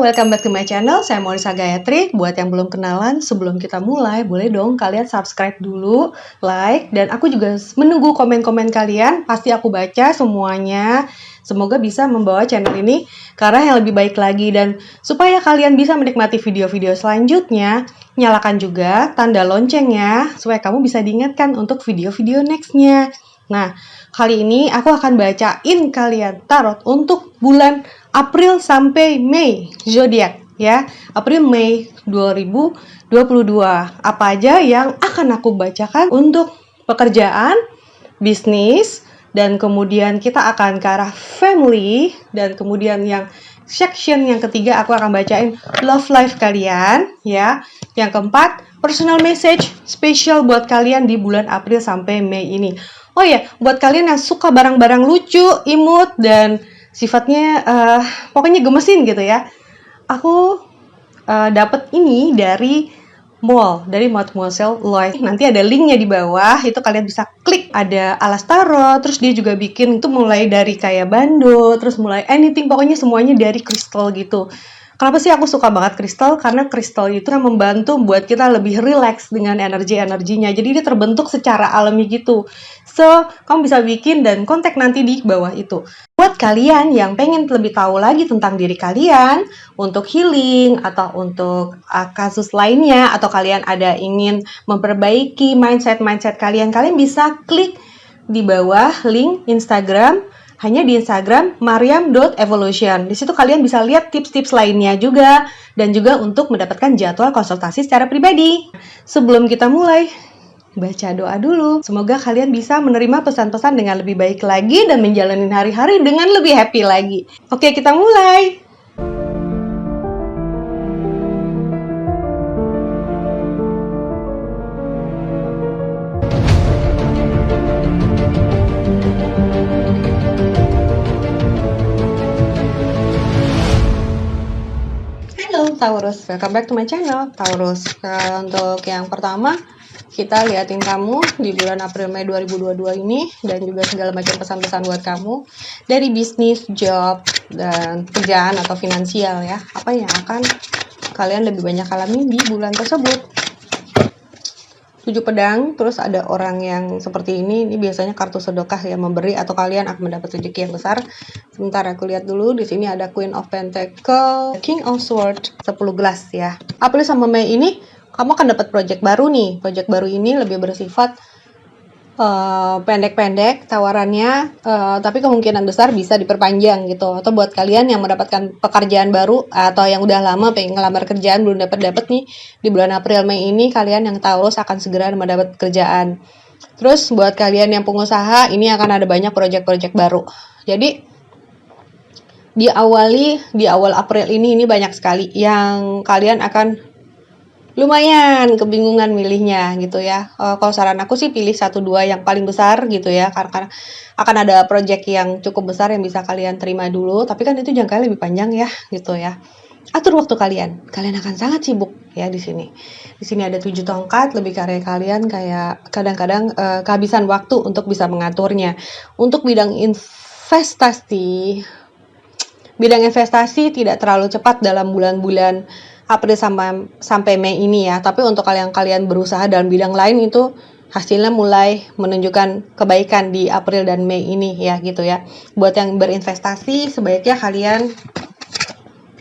welcome back to my channel. Saya Maurisa Gayatri. Buat yang belum kenalan, sebelum kita mulai, boleh dong kalian subscribe dulu, like, dan aku juga menunggu komen-komen kalian. Pasti aku baca semuanya. Semoga bisa membawa channel ini ke arah yang lebih baik lagi. Dan supaya kalian bisa menikmati video-video selanjutnya, nyalakan juga tanda loncengnya, supaya kamu bisa diingatkan untuk video-video nextnya. Nah, kali ini aku akan bacain kalian tarot untuk bulan April sampai Mei zodiak ya. April Mei 2022. Apa aja yang akan aku bacakan untuk pekerjaan, bisnis, dan kemudian kita akan ke arah family, dan kemudian yang section yang ketiga aku akan bacain love life kalian ya. Yang keempat, personal message spesial buat kalian di bulan April sampai Mei ini. Oh ya, buat kalian yang suka barang-barang lucu, imut, dan sifatnya pokoknya gemesin gitu ya. Aku dapat ini dari mall, dari Mademoiselle Lloyd. Nanti ada linknya di bawah, itu kalian bisa klik. Ada alas tarot, terus dia juga bikin itu mulai dari kayak bando, terus mulai anything, pokoknya semuanya dari kristal gitu. Kenapa sih aku suka banget kristal? Karena kristal itu kan membantu buat kita lebih relax dengan energi-energinya. Jadi dia terbentuk secara alami gitu. So, kamu bisa bikin dan kontak nanti di bawah itu. Buat kalian yang pengen lebih tahu lagi tentang diri kalian, untuk healing atau untuk kasus lainnya, atau kalian ada ingin memperbaiki mindset kalian, kalian bisa klik di bawah link Instagram. Hanya di Instagram mariam.evolution. Di situ kalian bisa lihat tips-tips lainnya juga, dan juga untuk mendapatkan jadwal konsultasi secara pribadi. Sebelum kita mulai, baca doa dulu. Semoga kalian bisa menerima pesan-pesan dengan lebih baik lagi dan menjalani hari-hari dengan lebih happy lagi. Oke, kita mulai. Taurus, welcome back to my channel Taurus. Untuk yang pertama, kita liatin kamu di bulan April Mei 2022 ini, dan juga segala macam pesan-pesan buat kamu dari bisnis, job, dan kerjaan atau finansial ya. Apa yang akan kalian lebih banyak alami di bulan tersebut. 7 pedang, terus ada orang yang seperti ini biasanya kartu sedekah yang memberi, atau kalian akan mendapat rezeki yang besar. Sebentar aku lihat dulu, di sini ada Queen of Pentacle, King of Swords, 10 gelas ya. April sama Mei ini kamu akan dapat project baru nih. Project baru ini lebih bersifat pendek-pendek tawarannya, tapi kemungkinan besar bisa diperpanjang gitu. Atau buat kalian yang mendapatkan pekerjaan baru atau yang udah lama pengen ngelamar kerjaan belum dapat nih, di bulan April Mei ini kalian yang Taurus akan segera mendapat pekerjaan. Terus buat kalian yang pengusaha, ini akan ada banyak project-project baru. Jadi di awal April ini banyak sekali yang kalian akan lumayan kebingungan milihnya gitu ya. Kalau saran aku sih pilih 1-2 yang paling besar gitu ya, karena akan ada project yang cukup besar yang bisa kalian terima dulu, tapi kan itu jangkanya lebih panjang ya gitu ya. Atur waktu kalian akan sangat sibuk ya di sini. Di sini ada 7 tongkat, lebih karya kalian kayak kadang-kadang kehabisan waktu untuk bisa mengaturnya. Untuk bidang investasi tidak terlalu cepat dalam bulan-bulan April sampai Mei ini ya. Tapi untuk kalian berusaha dalam bidang lain, itu hasilnya mulai menunjukkan kebaikan di April dan Mei ini ya gitu ya. Buat yang berinvestasi, sebaiknya kalian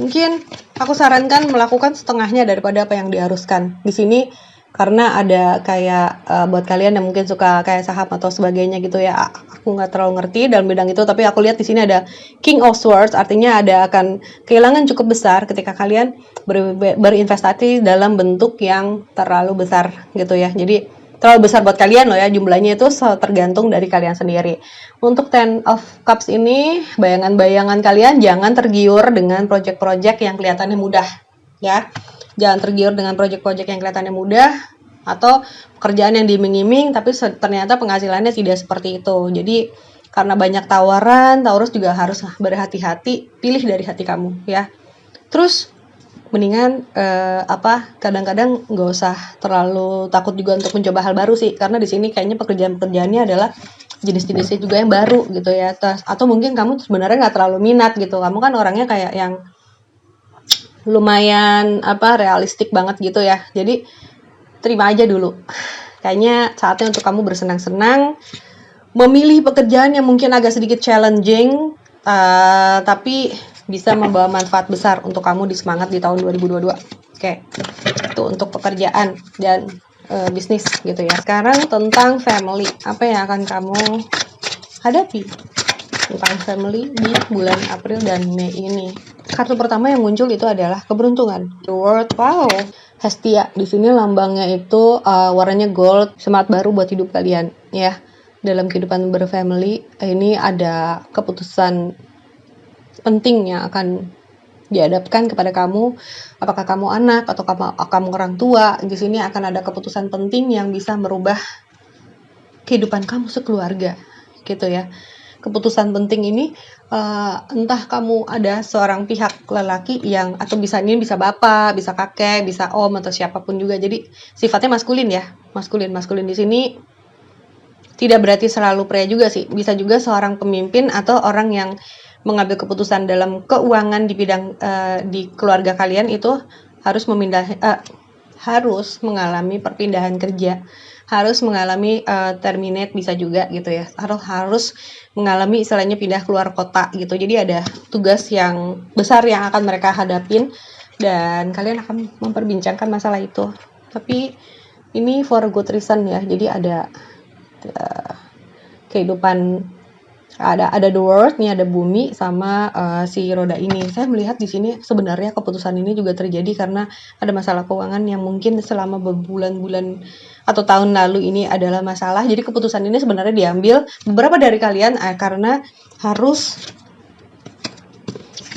mungkin aku sarankan melakukan setengahnya daripada apa yang diharuskan. Di sini karena ada kayak buat kalian yang mungkin suka kayak saham atau sebagainya gitu ya, aku nggak terlalu ngerti dalam bidang itu, tapi aku lihat di sini ada King of Swords, artinya ada akan kehilangan cukup besar ketika kalian berinvestasi dalam bentuk yang terlalu besar gitu ya. Jadi terlalu besar buat kalian loh ya, jumlahnya itu tergantung dari kalian sendiri. Untuk Ten of Cups ini, bayangan-bayangan kalian jangan tergiur dengan project-project yang kelihatannya mudah ya. Jangan tergiur dengan project-project yang kelihatannya mudah atau pekerjaan yang diiming-iming tapi ternyata penghasilannya tidak seperti itu. Jadi karena banyak tawaran, Taurus juga harus berhati-hati, pilih dari hati kamu ya. Terus mendingan kadang-kadang nggak usah terlalu takut juga untuk mencoba hal baru sih, karena di sini kayaknya pekerjaannya adalah jenis-jenisnya juga yang baru gitu ya. Atau mungkin kamu sebenarnya nggak terlalu minat gitu, kamu kan orangnya kayak yang lumayan realistik banget gitu ya. Jadi terima aja dulu. Kayaknya saatnya untuk kamu bersenang-senang, memilih pekerjaan yang mungkin agak sedikit challenging, tapi bisa membawa manfaat besar untuk kamu di semangat di tahun 2022. Oke, itu untuk pekerjaan dan bisnis gitu ya. Sekarang tentang family, apa yang akan kamu hadapi tentang family di bulan April dan Mei ini? Kartu pertama yang muncul itu adalah keberuntungan. The World, wow. Hestia, di sini lambangnya itu warnanya gold, semangat baru buat hidup kalian ya. Dalam kehidupan berfamily ini ada keputusan penting yang akan dihadapkan kepada kamu. Apakah kamu anak atau kamu orang tua, di sini akan ada keputusan penting yang bisa merubah kehidupan kamu sekeluarga gitu ya. Keputusan penting ini entah kamu ada seorang pihak lelaki yang, atau ini bisa bapak, bisa kakek, bisa om atau siapapun juga. Jadi sifatnya maskulin ya, maskulin di sini tidak berarti selalu pria juga sih. Bisa juga seorang pemimpin atau orang yang mengambil keputusan dalam keuangan di bidang di keluarga kalian itu harus mengalami perpindahan kerja, harus mengalami terminate bisa juga gitu ya, harus mengalami istilahnya pindah keluar kota gitu. Jadi ada tugas yang besar yang akan mereka hadapin dan kalian akan memperbincangkan masalah itu. Tapi ini for good reason ya. Jadi ada kehidupan, ada the world nih, ada bumi sama si roda ini. Saya melihat di sini sebenarnya keputusan ini juga terjadi karena ada masalah keuangan yang mungkin selama berbulan-bulan atau tahun lalu ini adalah masalah. Jadi keputusan ini sebenarnya diambil beberapa dari kalian karena harus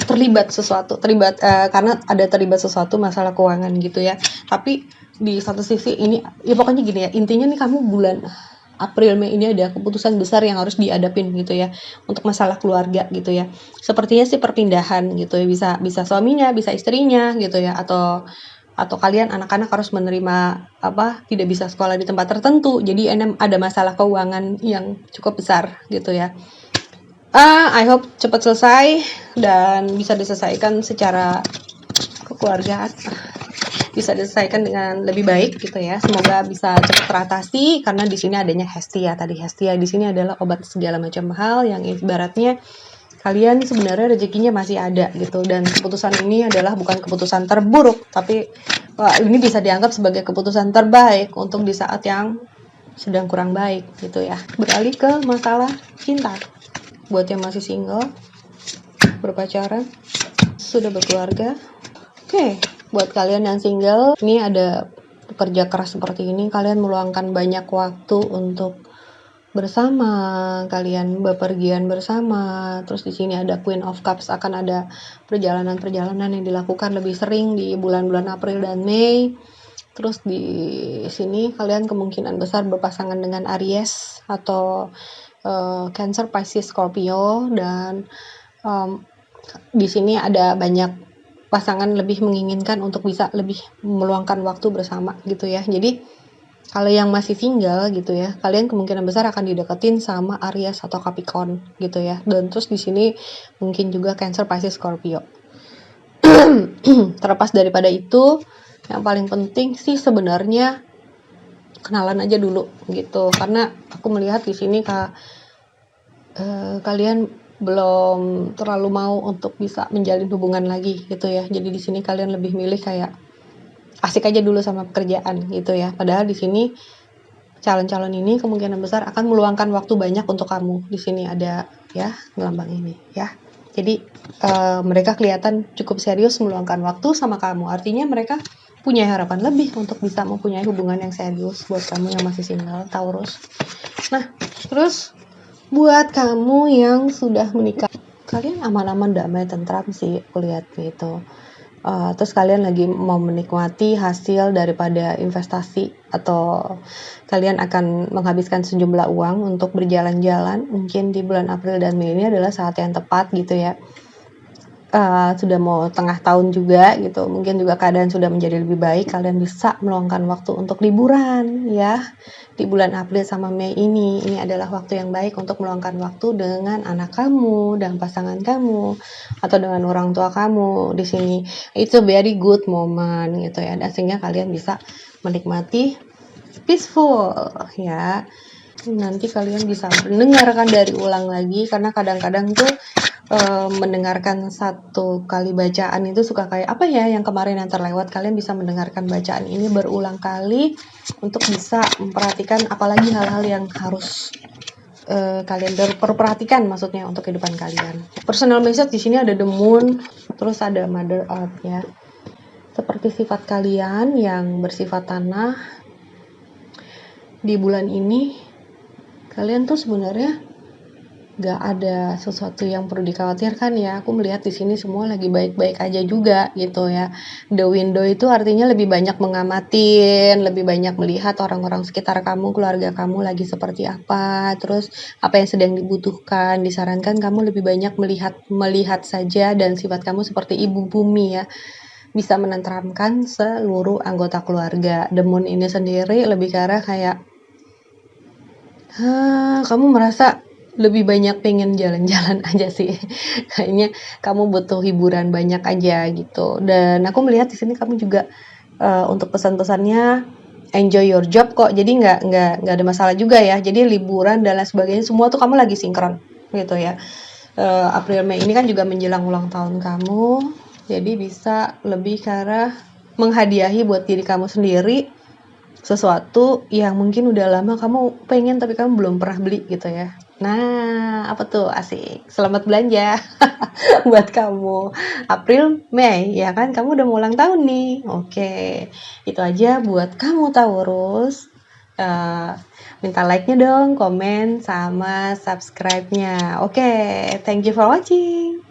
terlibat karena ada terlibat sesuatu masalah keuangan gitu ya. Tapi di satu sisi ini ya pokoknya gini ya, intinya nih kamu bulan April Mei ini ada keputusan besar yang harus dihadapin gitu ya untuk masalah keluarga gitu ya. Sepertinya sih perpindahan gitu ya, bisa suaminya, bisa istrinya gitu ya, atau kalian anak-anak harus menerima tidak bisa sekolah di tempat tertentu. Jadi ada masalah keuangan yang cukup besar gitu ya. I hope cepat selesai dan bisa diselesaikan secara kekeluargaan. Bisa diselesaikan dengan lebih baik gitu ya. Semoga bisa cepat teratasi karena di sini adanya Hestia tadi. Hestia di sini adalah obat segala macam hal yang ibaratnya kalian sebenarnya rezekinya masih ada gitu, dan keputusan ini adalah bukan keputusan terburuk, tapi ini bisa dianggap sebagai keputusan terbaik untuk di saat yang sedang kurang baik gitu ya. Beralih ke masalah cinta. Buat yang masih single, berpacaran, sudah berkeluarga. Oke. Buat kalian yang single, ini ada pekerja keras seperti ini, kalian meluangkan banyak waktu untuk bersama, kalian bepergian bersama. Terus di sini ada Queen of Cups, akan ada perjalanan-perjalanan yang dilakukan lebih sering di bulan-bulan April dan Mei. Terus di sini kalian kemungkinan besar berpasangan dengan Aries atau Cancer, Pisces, Scorpio, dan di sini ada banyak pasangan lebih menginginkan untuk bisa lebih meluangkan waktu bersama gitu ya. Jadi kalau yang masih single gitu ya, kalian kemungkinan besar akan dideketin sama Aries atau Capricorn gitu ya. Dan terus di sini mungkin juga Cancer, Pisces, Scorpio. Terlepas daripada itu, yang paling penting sih sebenarnya kenalan aja dulu gitu. Karena aku melihat di sini kalian belum terlalu mau untuk bisa menjalin hubungan lagi gitu ya. Jadi di sini kalian lebih milih kayak asik aja dulu sama pekerjaan gitu ya. Padahal di sini calon-calon ini kemungkinan besar akan meluangkan waktu banyak untuk kamu. Di sini ada ya lambang ini ya. Jadi mereka kelihatan cukup serius meluangkan waktu sama kamu. Artinya mereka punya harapan lebih untuk bisa mempunyai hubungan yang serius buat kamu yang masih single, Taurus. Nah, terus buat kamu yang sudah menikah, kalian aman-aman, damai, tentram sih aku lihat gitu. Terus kalian lagi mau menikmati hasil daripada investasi, atau kalian akan menghabiskan sejumlah uang untuk berjalan-jalan. Mungkin di bulan April dan Mei ini adalah saat yang tepat gitu ya. sudah mau tengah tahun juga gitu, mungkin juga keadaan sudah menjadi lebih baik, kalian bisa meluangkan waktu untuk liburan ya. Di bulan April sama Mei ini adalah waktu yang baik untuk meluangkan waktu dengan anak kamu dan pasangan kamu atau dengan orang tua kamu. Di sini it's a very good moment gitu ya, dan sehingga kalian bisa menikmati peaceful ya. Nanti kalian bisa mendengarkan dari ulang lagi, karena kadang-kadang tuh mendengarkan satu kali bacaan itu suka kayak apa ya yang kemarin yang terlewat. Kalian bisa mendengarkan bacaan ini berulang kali untuk bisa memperhatikan apalagi hal-hal yang harus kalian perhatikan, maksudnya untuk kehidupan kalian. Personal message di sini ada the moon, terus ada mother earth ya. Seperti sifat kalian yang bersifat tanah di bulan ini, kalian tuh sebenarnya gak ada sesuatu yang perlu dikhawatirkan ya. Aku melihat di sini semua lagi baik-baik aja juga gitu ya. The window itu artinya lebih banyak mengamatin, lebih banyak melihat orang-orang sekitar kamu, keluarga kamu lagi seperti apa, terus apa yang sedang dibutuhkan. Disarankan kamu lebih banyak melihat saja, dan sifat kamu seperti ibu bumi ya, bisa menenteramkan seluruh anggota keluarga. The moon ini sendiri lebih ke arah kayak kamu merasa lebih banyak pengen jalan-jalan aja sih. Kayaknya kamu butuh hiburan banyak aja gitu. Dan aku melihat di sini kamu juga untuk pesan-pesannya enjoy your job kok. Jadi nggak ada masalah juga ya. Jadi liburan dan lain sebagainya semua tuh kamu lagi sinkron gitu ya. April Mei ini kan juga menjelang ulang tahun kamu. Jadi bisa lebih ke arah menghadiahi buat diri kamu sendiri sesuatu yang mungkin udah lama kamu pengen tapi kamu belum pernah beli gitu ya. Nah, apa tuh? Asik. Selamat belanja buat kamu. April, Mei, ya kan? Kamu udah mau ulang tahun nih. Oke. Itu aja buat kamu Taurus. Minta like-nya dong, komen, sama subscribe-nya. Oke, thank you for watching.